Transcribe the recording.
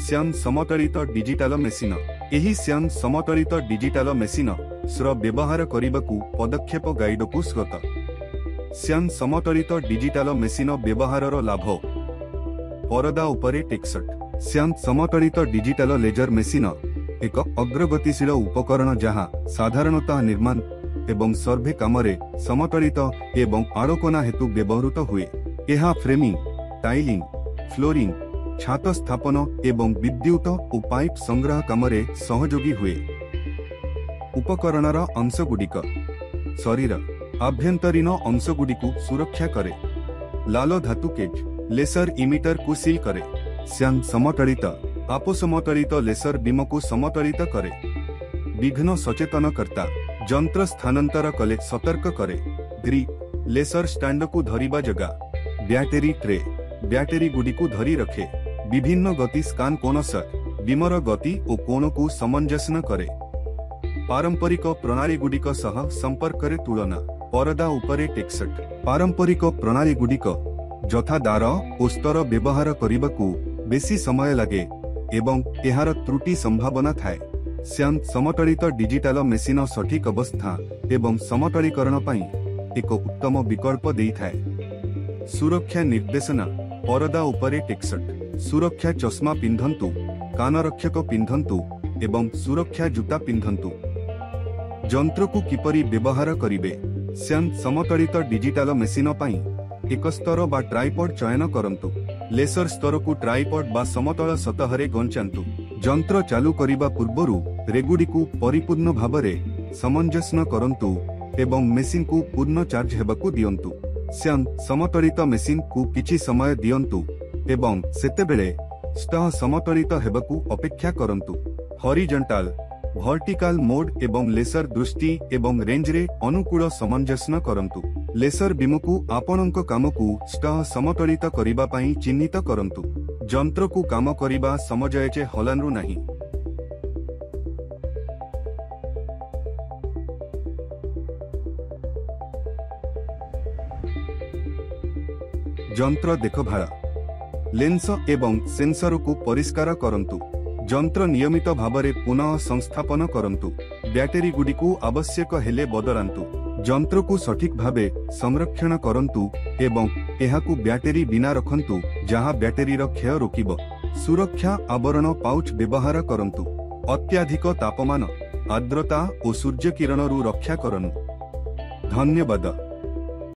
श्यान समतलित digital machine एही श्यान समतलित digital machine स्र व्यवहार करिबाकू पदक्षेप गाइडकू स्रोत श्यान समतलित डिजिटल मेसिन व्यवहारर लाभ परदा उपरे टेक्सट श्यान समतलित डिजिटल लेजर मेसिन एक अग्रगतिशील उपकरण जहां साधारणतः निर्माण एवं सर्वे कामरे समतलित एवं आलोकना हेतु व्यवहृत हुए। यह फ्रेमिंग टाइलिंग फ्लोरिंग छात स्थापन एवं विद्युत और पाइप संग्रह कामरे सहयोगी हुए। उपकरणर अंशगुड़िक शरीर आभ्यंतरीण अंशगुड़िकू सुरक्षा करे। लाल धातु केज लेसर इमिटर को सील करे। श्यान समतलित आपसमतलित लेसर बीम को समतलित करे। विघ्न सचेतनकर्ता जंत्र स्थानांतर कले सतर्क करे। ग्रिप लेसर स्टैंड को धरिबा जगह। बैटरी ट्रे बैटरी गुडी को धरी रखे। विभिन्न गति स्कान कोण सर बीमर गति और कोण को सामंजस्य करे। पारंपरिक प्रणाली गुडिक सह संपर्क रे तुलना परदा उपरे टेक्सट पारंपरिक प्रणाली गुडिक जथा दार और स्तर व्यवहार करने बेसी समय लगे एवं एहार त्रुटि संभावना थाए। श्यान समतलित डिजिटल मेसिन सठिक अवस्था एवं समतलीकरण पई एक उत्तम विकल्प देइथाए। सुरक्षा निर्देशना परदा उपरे टेक्सट सुरक्षा चश्मा पिंधंतु कानरक्षक पिंधंतु एवं सुरक्षा जूता पिंधंतु। जंत्र को किपरि व्यवहार करिवे श्यान समतलित डिजिटल मेसिन पई एक स्तर बा ट्राइपॉड चयन करंतु। लेसर स्तर को ट्राइपॉड बा समतल सतहरे गंचांतु। जंत्र चालू करिबा पूर्वरु रेगुडी को परिपूर्ण भावरे सामंजस्य करंतु एवं मेसिन को पूर्ण चार्ज हेबाकू दियंतु। श्यान समतलित मेसिन को किछि समय दियंतु एवं सेतेबेले स्टह समतलित हेबाकू अपेक्षा करंतु। हॉरिजॉन्टल वर्टिकल मोड एवं लेसर दृष्टि एवं रेंज रे अनुकूल सामंजस्य करंतु। लेसर बीम को आपणक काम को स्टह समतलित करिबा पई चिन्हित करंतु। जंत्र को काम करिबा समझाएचे हलानरु नहीं। जंत्र देखभाल लेंस एवं सेंसर को परिष्कार करंतु। जंत्र नियमित भावरे पुनः संस्थापन करंतु। बैटरी गुडी को आवश्यक हेले बदलांतु। जंत्र को सठिक भावे संरक्षण करंतु एवं एहाकू बैटरी बिना रखंतु जहां बैटरीर क्षय रोकिब। सुरक्षा आवरण पाउच व्यवहार करंतु। अत्याधिक तापमान आर्द्रता और सूर्य किरणरू रक्षा करनु। धन्यवाद।